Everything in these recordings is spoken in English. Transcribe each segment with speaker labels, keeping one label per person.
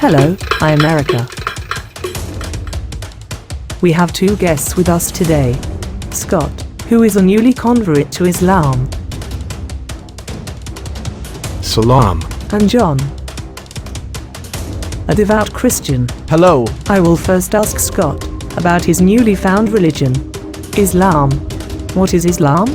Speaker 1: Hello, hi America. We have two guests with us today. Scott, who is a newly convert to Islam.
Speaker 2: Salam.
Speaker 1: And John, a devout Christian.
Speaker 3: Hello.
Speaker 1: I will first ask Scott about his newly found religion, Islam. What is Islam?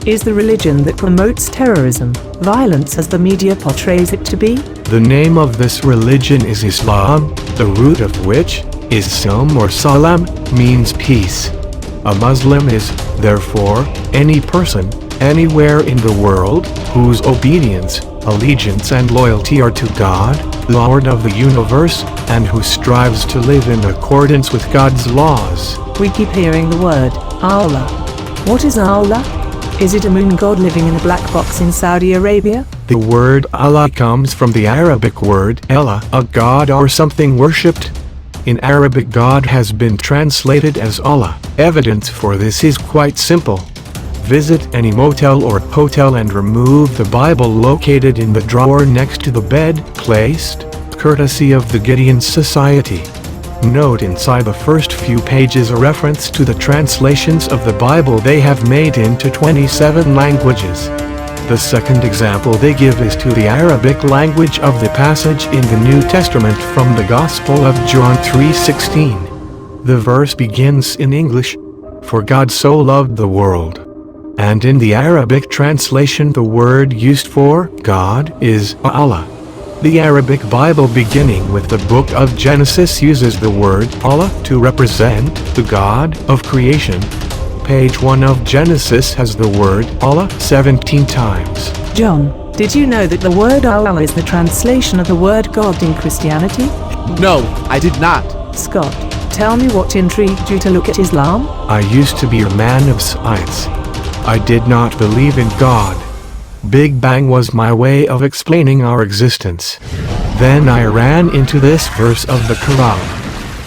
Speaker 1: Is the religion that promotes terrorism, violence as the media portrays it to be?
Speaker 2: The name of this religion is Islam, the root of which, Islam or Salam, means peace. A Muslim is, therefore, any person, anywhere in the world, whose obedience, allegiance and loyalty are to God, Lord of the universe, and who strives to live in accordance with God's laws.
Speaker 1: We keep hearing the word, Allah. What is Allah? Is it a moon god living in a black box in Saudi Arabia?
Speaker 2: The word Allah comes from the Arabic word Elah, a god or something worshipped. In Arabic, God has been translated as Allah. Evidence for this is quite simple. Visit any motel or hotel and remove the Bible located in the drawer next to the bed, placed, courtesy of the Gideon Society. Note inside the first few pages a reference to the translations of the Bible they have made into 27 languages. The second example they give is to the Arabic language of the passage in the New Testament from the Gospel of John 3:16. The verse begins in English, "For God so loved the world." And in the Arabic translation the word used for God is Allah. The Arabic Bible beginning with the book of Genesis uses the word Allah to represent the God of creation. Page 1 of Genesis has the word Allah 17 times.
Speaker 1: John, did you know that the word Allah is the translation of the word God in Christianity?
Speaker 3: No, I did not.
Speaker 1: Scott, tell me what intrigued you to look at Islam?
Speaker 2: I used to be a man of science. I did not believe in God. Big Bang was my way of explaining our existence. Then I ran into this verse of the Quran.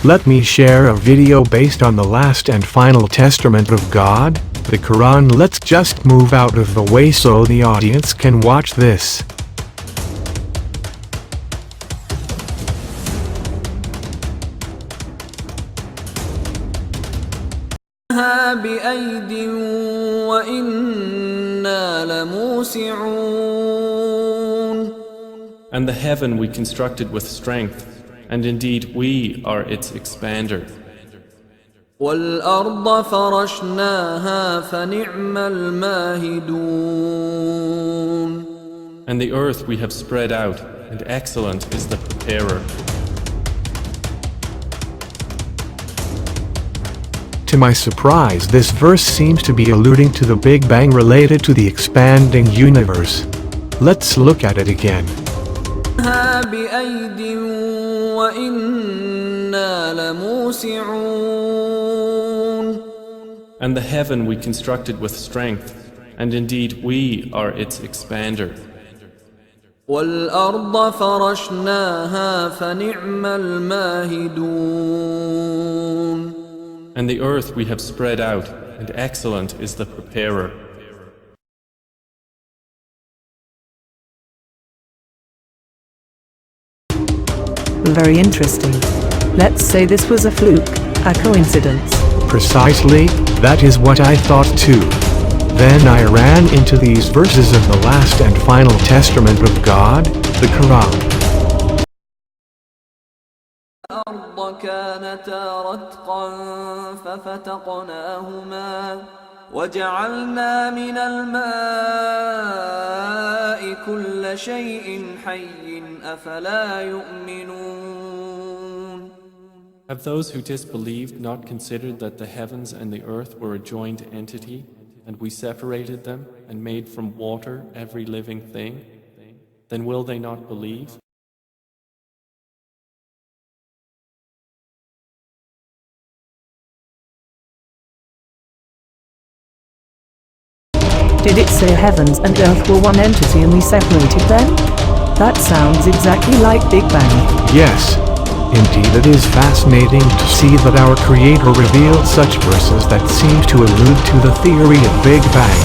Speaker 2: Let me share a video based on the last and final testament of God, the Quran. Let's just move out of the way so the audience can watch this.
Speaker 4: بأيد وإنا لموسعون.
Speaker 5: And the heaven we constructed with strength, and indeed we are its expander.
Speaker 4: والأرض فرشناها فنعم الماهدون.
Speaker 5: And the earth we have spread out, and excellent is the preparer.
Speaker 2: To my surprise, this verse seems to be alluding to the Big Bang related to the expanding universe. Let's look at it again.
Speaker 4: بأيد وإنا لموسعون.
Speaker 5: And the heaven we constructed with strength, and indeed we are its expander.
Speaker 4: والأرض فرشناها فنعم الماهدون.
Speaker 5: And the earth we have spread out, and excellent is the preparer.
Speaker 1: Very interesting. Let's say this was a fluke, a coincidence.
Speaker 2: Precisely, that is what I thought too. Then I ran into these verses of the last and final testament of God, the Quran.
Speaker 4: الأرض كانتا رتقا ففتقناهما وجعلنا من الماء كل شيء حي أفلا يؤمنون.
Speaker 5: Have those who disbelieved not considered that the heavens and the earth were a joined entity, and we separated them and made from water every living thing? Then will they not believe?
Speaker 1: Did it say heavens and earth were one entity and we separated them? That sounds exactly like Big Bang.
Speaker 2: Yes, indeed it is fascinating to see that our Creator revealed such verses that seem to allude to the theory of Big Bang.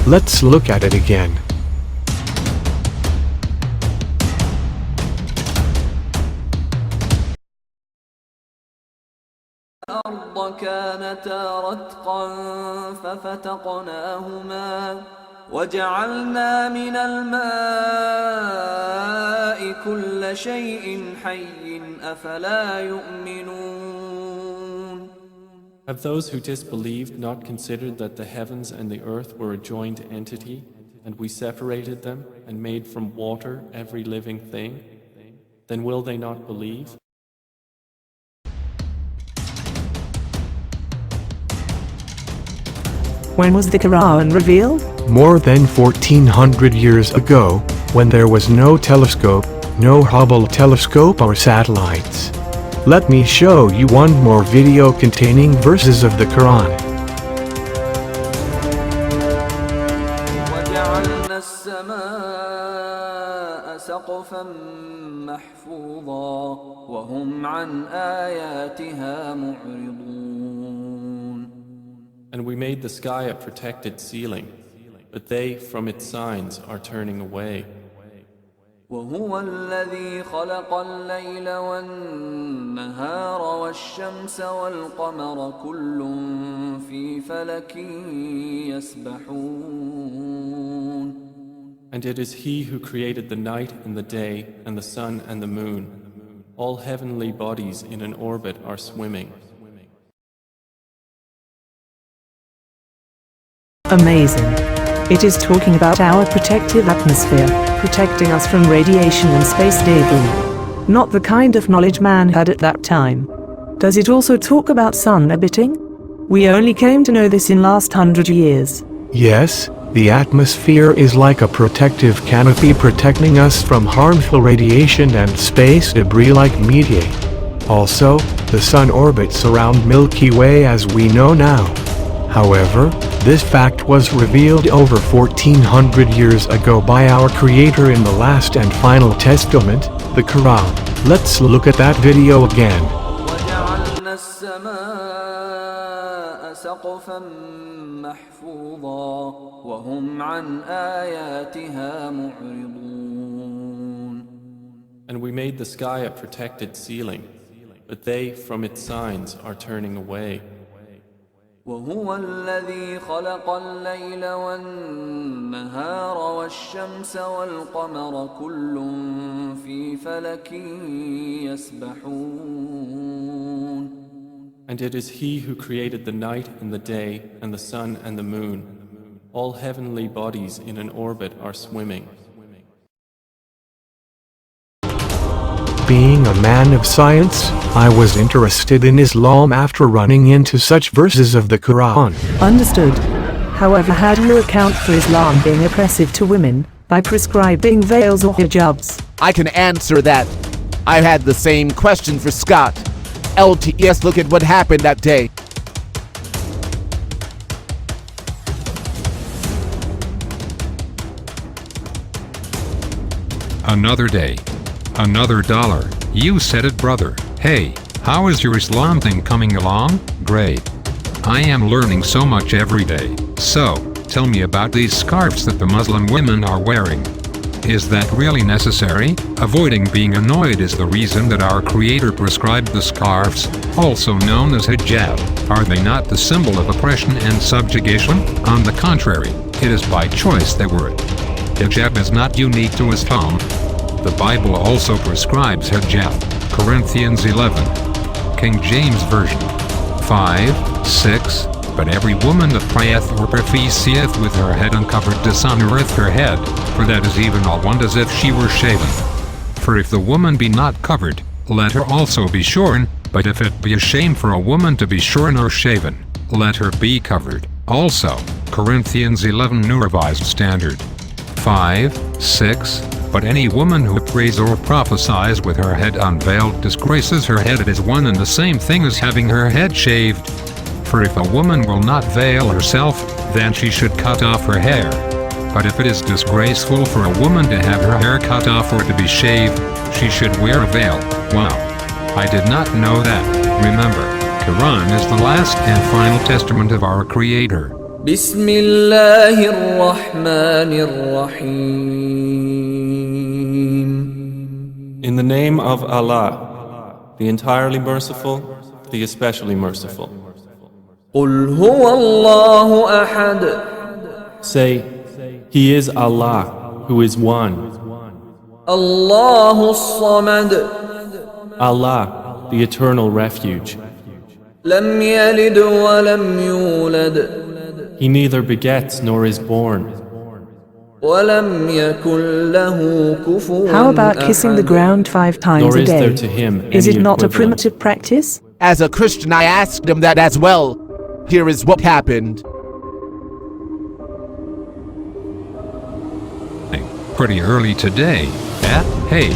Speaker 2: Let's look at it again.
Speaker 4: والأرض كانتا رتقا ففتقناهما وجعلنا من الماء كل شيء حي أفلا يؤمنون.
Speaker 5: Have those who disbelieved not considered that the heavens and the earth were a joined entity, and we separated them and made from water every living thing? Then will they not believe?
Speaker 1: When was the Quran revealed?
Speaker 2: More than 1400 years ago, when there was no telescope, no Hubble telescope or satellites. Let me show you one more video containing verses of the Quran.
Speaker 4: وجعلنا السماء سقفا محفوظا وهم عن آياتها معرضون.
Speaker 5: And we made the sky a protected ceiling, but they from its signs are turning away.
Speaker 4: وهو الذي خلق الليل والنهار والشمس والقمر كل في فلك يسبحون.
Speaker 5: And it is He who created the night and the day and the sun and the moon. All heavenly bodies in an orbit are swimming.
Speaker 1: Amazing. It is talking about our protective atmosphere, protecting us from radiation and space debris. Not the kind of knowledge man had at that time. Does it also talk about sun orbiting? We only came to know this in last 100 years.
Speaker 2: Yes, the atmosphere is like a protective canopy protecting us from harmful radiation and space debris like meteor. Also, the sun orbits around Milky Way as we know now. However, this fact was revealed over 1400 years ago by our Creator in the last and final testament, the Quran. Let's look at that video again.
Speaker 4: وجعلنا السماء سقفا محفوظا وهم عن آياتها معرضون.
Speaker 5: And we made the sky a protected ceiling, but they from its signs are turning away.
Speaker 4: وهو الذي خلق الليل والنهار والشمس والقمر كل في فلك يسبحون.
Speaker 5: And it is He who created the night and the day and the sun and the moon. All heavenly bodies in an orbit are swimming.
Speaker 2: Being a man of science, I was interested in Islam after running into such verses of the Quran.
Speaker 1: Understood. However, how do you account for Islam being oppressive to women by prescribing veils or hijabs?
Speaker 3: I can answer that. I had the same question for Scott. LTS, look at what happened that day.
Speaker 6: Another day. Another dollar. You said it, brother. Hey, how is your Islam thing coming along? Great. I am learning so much every day. So, tell me about these scarves that the Muslim women are wearing. Is that really necessary? Avoiding being annoyed is the reason that our Creator prescribed the scarves, also known as hijab. Are they not the symbol of oppression and subjugation? On the contrary, it is by choice they wear it. Hijab is not unique to Islam. The Bible also prescribes hijab. Corinthians 11. King James Version. 5, 6. But every woman that prayeth or prophesieth with her head uncovered dishonoureth her head, for that is even all one as if she were shaven. For if the woman be not covered, let her also be shorn, but if it be a shame for a woman to be shorn or shaven, let her be covered. Also, Corinthians 11 New Revised Standard. 5, 6. But any woman who prays or prophesies with her head unveiled disgraces her head. It is one and the same thing as having her head shaved. For if a woman will not veil herself, then she should cut off her hair. But if it is disgraceful for a woman to have her hair cut off or to be shaved, she should wear a veil. Wow. I did not know that. Remember, Quran is the last and final testament of our Creator.
Speaker 4: بسم الله الرحمن الرحيم.
Speaker 5: In the name of Allah, the entirely merciful, the especially merciful.
Speaker 4: قل هو الله أحد.
Speaker 5: Say, He is Allah, who is one.
Speaker 4: الله الصمد.
Speaker 5: Allah, the eternal refuge.
Speaker 4: لم يلد ولم يولد.
Speaker 5: He neither begets nor is born.
Speaker 4: ولم يكن له كفوا
Speaker 1: How about kissing the
Speaker 4: أحد.
Speaker 1: ground 5 times
Speaker 5: Nor
Speaker 1: a
Speaker 5: is there
Speaker 1: day?
Speaker 5: to him
Speaker 1: Is
Speaker 5: any
Speaker 1: it not a
Speaker 5: equivalent.
Speaker 1: primitive practice?
Speaker 3: As a Christian, I asked him that as well. Here is what happened.
Speaker 6: Pretty early today, eh? Hey.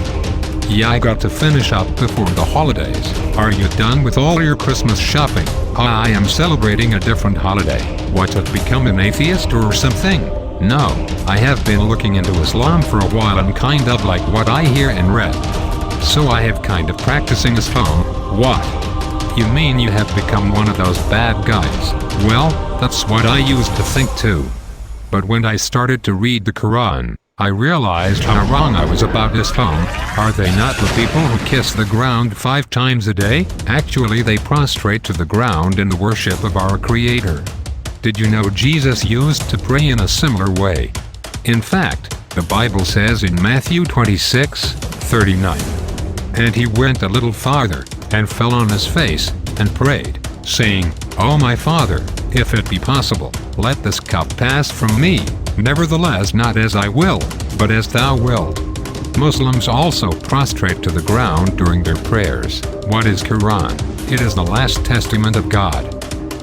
Speaker 6: Yeah, I got to finish up before the holidays. Are you done with all your Christmas shopping? I am celebrating a different holiday. What, to become an atheist or something? No, I have been looking into Islam for a while and kind of like what I hear and read. So I have kind of practicing Islam. What? You mean you have become one of those bad guys? Well, that's what I used to think too. But when I started to read the Quran, I realized how wrong I was about Islam. Are they not the people who kiss the ground 5 times a day? Actually, they prostrate to the ground in the worship of our Creator. Did you know Jesus used to pray in a similar way? In fact, the Bible says in Matthew 26:39, "And he went a little farther, and fell on his face, and prayed, saying, O my Father, if it be possible, let this cup pass from me. Nevertheless, not as I will, but as thou wilt." Muslims also prostrate to the ground during their prayers. What is Quran? It is the last testament of God.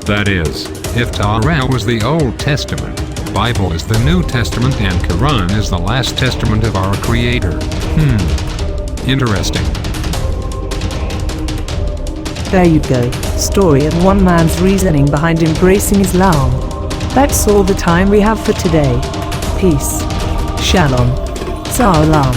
Speaker 6: That is, if Torah was the Old Testament, Bible is the New Testament, and Quran is the last testament of our Creator. Interesting.
Speaker 1: There you go. Story of one man's reasoning behind embracing Islam. That's all the time we have for today. Peace. Shalom. Salam.